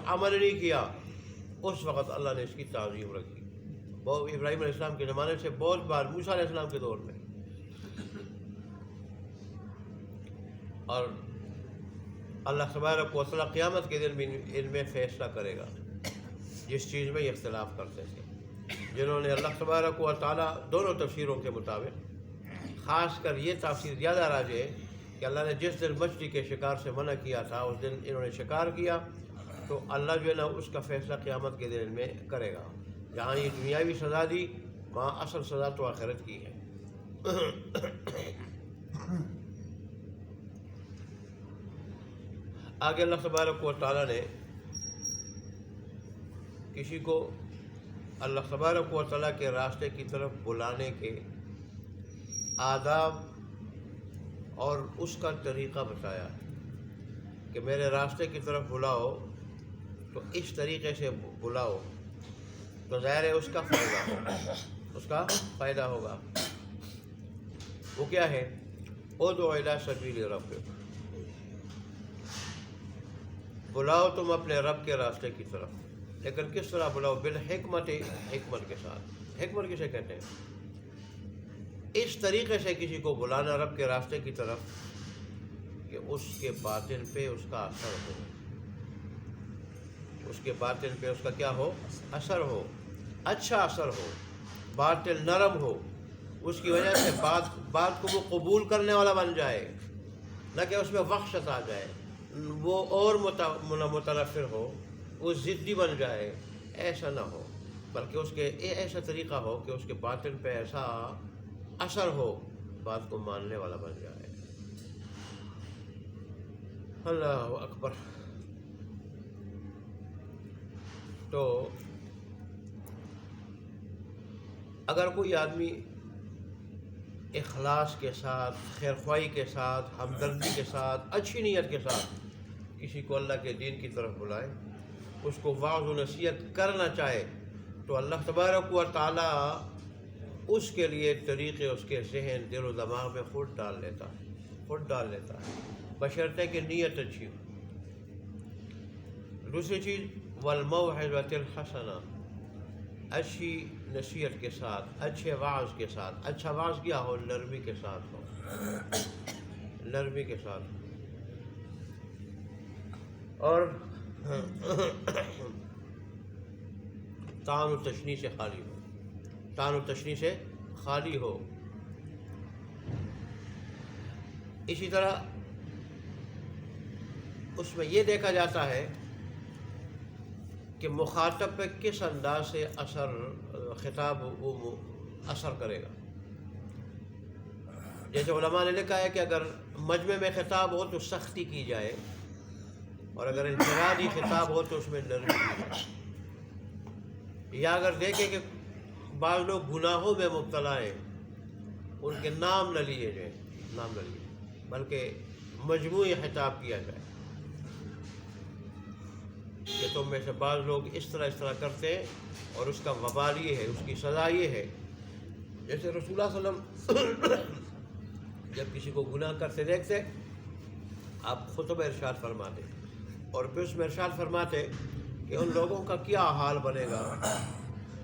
عمل نہیں کیا، اس وقت اللہ نے اس کی تعظیم رکھی۔ وہ ابراہیم علیہ السلام کے زمانے سے بہت بار، موسیٰ علیہ السلام کے دور میں، اور اللہ تبارک و تعالیٰ قیامت کے دن بھی ان میں فیصلہ کرے گا جس چیز میں یہ اختلاف کرتے تھے، جنہوں نے اللہ تبارک و تعالیٰ دونوں تفسیروں کے مطابق، خاص کر یہ تفسیر زیادہ راجح ہے کہ اللہ نے جس دن مچھلی کے شکار سے منع کیا تھا اس دن انہوں نے شکار کیا، تو اللہ جو ہے نا اس کا فیصلہ قیامت کے دن میں کرے گا۔ جہاں یہ دنیاوی سزا دی، وہاں اصل سزا تو آخرت کی ہے۔ آگے اللہ تبارک و تعالیٰ نے کسی کو اللہ تبارک و تعالیٰ کے راستے کی طرف بلانے کے آداب اور اس کا طریقہ بتایا کہ میرے راستے کی طرف بلاؤ تو اس طریقے سے بلاؤ، تو ظاہر ہے اس کا فائدہ ہوگا، اس کا فائدہ ہوگا۔ وہ کیا ہے؟ ادعو الی سبیل ربک، بلاؤ تم اپنے رب کے راستے کی طرف، لیکن کس طرح بلاؤ؟ بالحکمت، حکمت کے ساتھ۔ حکمت کسے کہتے ہیں؟ اس طریقے سے کسی کو بلانا رب کے راستے کی طرف کہ اس کے باطن پہ اس کا اثر ہو، اس کے باطن پہ اس کا کیا ہو؟ اثر ہو، اچھا اثر ہو، باطن نرم ہو، اس کی وجہ سے بات کو وہ قبول کرنے والا بن جائے، نہ کہ اس میں وحشت آ جائے، وہ اور متنفر ہو، وہ ضدی بن جائے، ایسا نہ ہو، بلکہ اس کے ایسا طریقہ ہو کہ اس کے باطن پہ ایسا اثر ہو، بات کو ماننے والا بن جائے۔ اللہ اکبر۔ تو اگر کوئی آدمی اخلاص کے ساتھ، خیرخواہی کے ساتھ، ہمدردی کے ساتھ، اچھی نیت کے ساتھ کسی کو اللہ کے دین کی طرف بلائے، اس کو وعظ و نصیحت کرنا چاہے، تو اللہ تبارک و تعالیٰ اس کے لیے طریقے اس کے ذہن، دل و دماغ میں خود ڈال لیتا ہے، بشرطے کہ نیت اچھی ہو۔ دوسری چیز والموعظۃ الحسنہ، اچھی نصیحت کے ساتھ، اچھے وعظ کے ساتھ۔ اچھا وعظ کیا ہو؟ نرمی کے ساتھ ہو، نرمی کے ساتھ، اور طعن و تشنیع سے خالی ہو، طعن و تشنیع سے خالی ہو۔ اسی طرح اس میں یہ دیکھا جاتا ہے کہ مخاطب پہ کس انداز سے خطاب وہ اثر کرے گا۔ جیسے علماء نے لکھا ہے کہ اگر مجمع میں خطاب ہو تو سختی کی جائے، اور اگر انفرادی خطاب ہو تو اس میں نرمی کی جائے۔ یا اگر دیکھیں کہ بعض لوگ گناہوں میں مبتلا ہیں، ان کے نام نہ لیے جائیں، بلکہ مجموعی خطاب کیا جائے کہ تم میں سے بعض لوگ اس طرح کرتے ہیں اور اس کا وبال یہ ہے، اس کی سزا یہ ہے۔ جیسے رسول اللہ صلی اللہ علیہ وسلم جب کسی کو گناہ کرتے دیکھتے، آپ خطبہ ارشاد فرماتے، اور پھر اس میں ارشاد فرماتے کہ ان لوگوں کا کیا حال بنے گا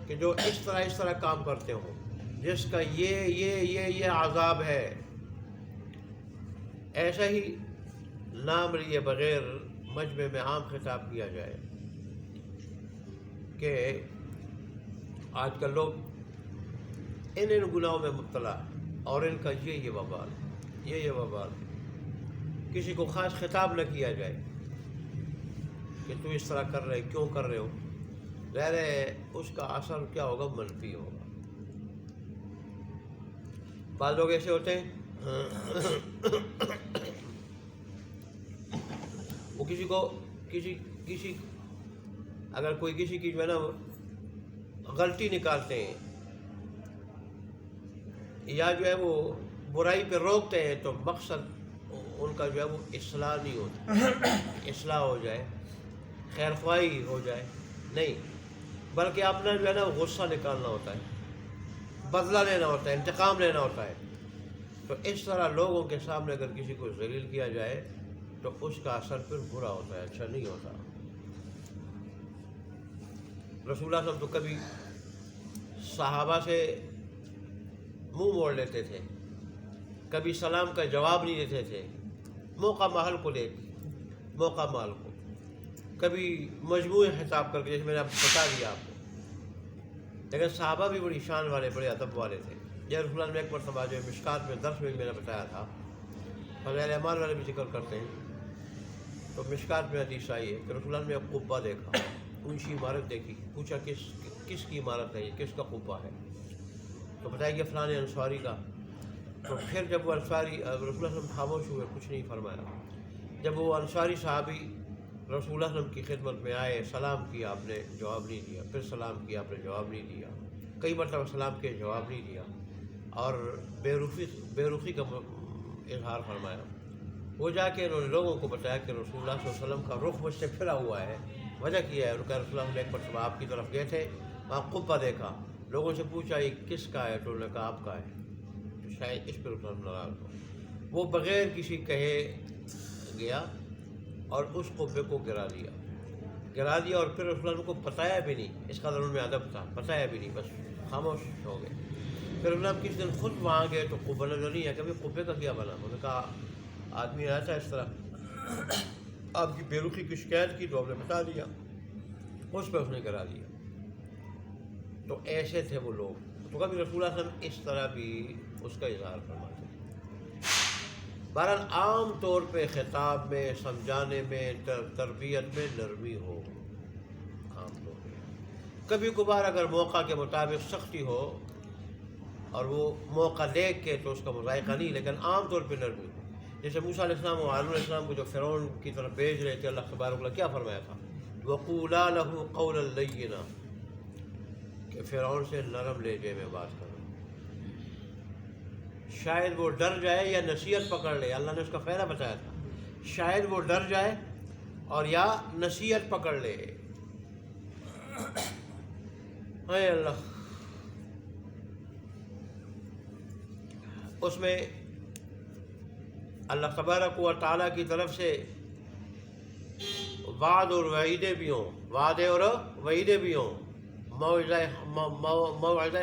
کہ جو اس طرح کام کرتے ہوں، جس کا یہ عذاب ہے۔ ایسا ہی نام لیے بغیر مجمع میں عام خطاب کیا جائے کہ آج کل لوگ ان گناہوں میں مبتلا ہیں اور ان کا یہ وبال۔ کسی کو خاص خطاب نہ کیا جائے کہ تو اس طرح کر رہے، کیوں کر رہے ہو، ظاہر ہے اس کا اثر کیا ہوگا؟ منفی ہوگا۔ بعض لوگ ایسے ہوتے ہیں وہ اگر کوئی کسی کی جو ہے نا غلطی نکالتے ہیں یا جو ہے وہ برائی پہ روکتے ہیں، تو مقصد ان کا جو ہے وہ اصلاح نہیں ہوتا، اصلاح ہو جائے، خیر خواہی ہو جائے، نہیں، بلکہ اپنا جو ہے نا غصہ نکالنا ہوتا ہے، بدلہ لینا ہوتا ہے، انتقام لینا ہوتا ہے۔ تو اس طرح لوگوں کے سامنے اگر کسی کو ذلیل کیا جائے تو اس کا اثر پھر برا ہوتا ہے، اچھا نہیں ہوتا۔ रसूल अल्लाह तो कभी सहाबा से मुंह मोड़ लेते थे, कभी सलाम का जवाब नहीं देते थे, मौका महल को कभी मजमूए हिसाब करके, जैसे मैंने आपको बता दिया आपको। लेकिन सहाबा भी बड़ी शान वाले, बड़े अदब वाले थे। जैसे रसूल में एक मरतबा जो मिशकात में दर्स में मैंने बताया था, फज़ाइल अमाल वाले भी जिक्र करते हैं, तो मिशकात में हदीस आई है कि रसूल ने एक कुब्बा देखा, ऊंची इमारत देखी, पूछा किसकी इमारत है ये, किसका कुब्बा है? तो बताया कि फ़लाने अंसारी का। तो फिर जब वो अंसारी, रसूल खामोश हुए, कुछ नहीं फरमाया। जब वो अंसारी साहबी रसूल की खिदमत में आए, सलाम किया, आपने जवाब नहीं दिया, फिर सलाम किया, आपने जवाब नहीं दिया, कई मरतबा सलाम के जवाब नहीं दिया, और बेरुखी का इजहार फरमाया। वो जाके उन्होंने लोगों को बताया कि रसूल सल्लल्लाहु अलैहि वसल्लम का रुख मुझसे फिरा हुआ है, वजह किया है। उनका रसूल ने एक मरतबा आपकी तरफ गए थे, वहाँ कुब्बा देखा, लोगों से पूछा ये किसका है, तो उन्होंने कहा आपका है। तो शायद इस पर रसूल नाराज़ हो, वो बग़ैर किसी कहे गया और उस कुब्बे को गिरा दिया, और फिर रसूल को बताया भी नहीं। इस कदर उनमें अदब था, बताया भी नहीं, बस खामोश हो गए। फिर रसूल किसी दिन खुद वहाँ गए तो कुब्बा नजर नहीं है, कभी कुब्बे का क्या बना? उन्होंने कहा आदमी आया था इस तरह, आपकी बेरुखी की शिकायत की तो आपने बता दिया, उस पर उसने गिरा दिया। तो ऐसे थे वो लोग। तो कभी रसूल इस तरह भी उसका इजहार फरमाते। बहरहाल आम तौर पे खिताब में, समझाने में, तरबियत में नरमी हो आम तौर पे। कभी कभार अगर मौका के मुताबिक सख्ती हो और वो मौका देख के तो उसका मुज़ायक़ा नहीं, लेकिन आम तौर पे नरमी हो। जैसे मूसा अलैहिस्सलाम और हारून अलैहिस्सलाम को जो फ़िरौन की तरफ भेज रहे थे, अल्लाह तबारक व तआला क्या फरमाया था? वक़ूला लहू क़ौलन लय्यिना, कि फ़िरौन से नरम लहजे में बात करो, शायद वो डर जाए या नसीहत पकड़ ले। अल्लाह ने उसका फ़ायदा बताया था, शायद वो डर जाए और या नसीहत पकड़ ले। हाय अल्लाह, उसमें अल्लाह तबारक व तआला की तरफ से वाद और वईदे भी हों, वादे और वईदे भी हों। मौइज़ा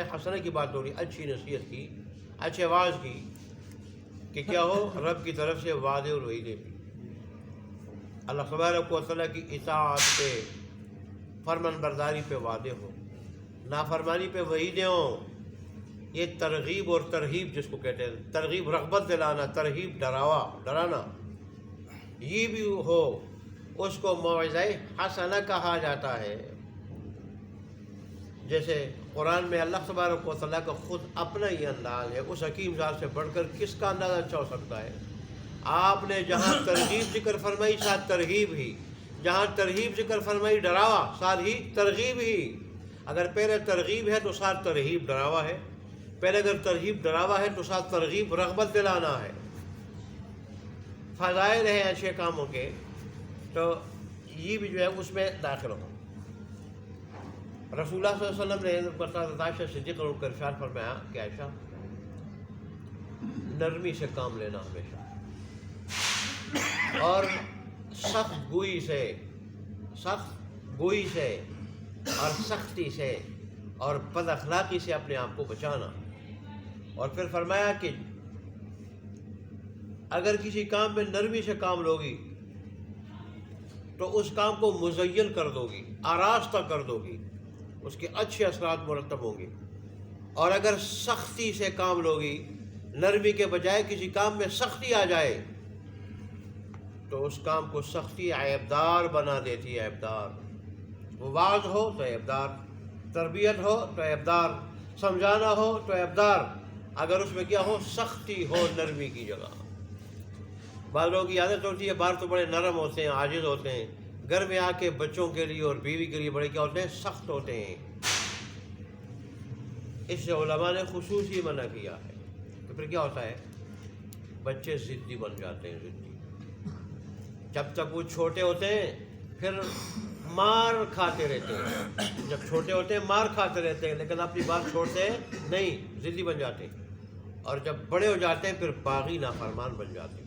हसना की बात हो रही, अच्छी नसीहत की, अच्छे आवाज़ की, कि क्या हो, रब की तरफ से वादे और वईदे भी। अल्लाह तबारक व तआला की इताअत पे, फरमानबरदारी पे वादे हो, नाफरमानी पे वईदे हों। ये तरगीब और तरहीब जिसको कहते हैं, तरगीब रग़बत दिलाना, तरहीब डराना, ये भी हो, उसको मौइज़ा हसना कहा जाता है। जैसे कुरान में अल्लाह तबारक व तआला का खुद अपना ही अंदाज़ है, उस हकीम ज़ात से बढ़कर किसका अंदाज़ा अच्छा हो सकता है? आपने जहाँ तरगीब जिक्र फरमाई साथ तरहीब ही, जहाँ तरहीब जिक्र फरमाई डरावा साथ ही तरगीब ही। अगर पहले तरगीब है तो साथ तरहीब डरावा है, पहले अगर तरहीब डरावा है तो साथ तरगीब रग़बत दिलाना है। फ़ज़ाइल हैं अच्छे कामों के, तो ये भी जो है उसमें दाखिल हो। रसूलुल्लाह सल्लल्लाहु अलैहि वसल्लम ने आयशा से जिक्र कर इरशाद फरमाया कि आयशा, नरमी से काम लेना हमेशा, और सख्त गोई से और सख्ती से और बद अखलाक़ी से अपने आप को बचाना। और फिर फरमाया कि अगर किसी काम में नरमी से काम लोगी तो उस काम को मुज़य्यन कर दोगी, आरास्ता कर दोगी, उसके अच्छे असरात मुरतब होंगे। और अगर सख्ती से काम लोगी, नरमी के बजाय किसी काम में सख्ती आ जाए तो उस काम को सख्ती ऐबदार बना देती है। ऐबदार वो वाज़ हो तो ऐबदार, तरबियत हो तो ऐबदार, समझाना हो तो ऐबदार, अगर उसमें क्या हो, सख्ती हो नरमी की जगह। बाज़ लोगों की आदत होती है, बाहर तो बड़े नरम होते हैं, आजिज़ होते हैं, घर में आके बच्चों के लिए और बीवी के लिए बड़े क्या होते हैं, सख्त होते हैं। इससे उलमा ने खुसूसी मना किया है। तो फिर क्या होता है, बच्चे ज़िद्दी बन जाते हैं, ज़िद्दी। जब तक वो छोटे होते हैं फिर मार खाते रहते हैं, जब छोटे होते हैं मार खाते रहते हैं, लेकिन अपनी बात छोड़ते हैं नहीं, ज़िद्दी बन जाते हैं। और जब बड़े हो जाते हैं फिर बागी नाफरमान बन जाते हैं।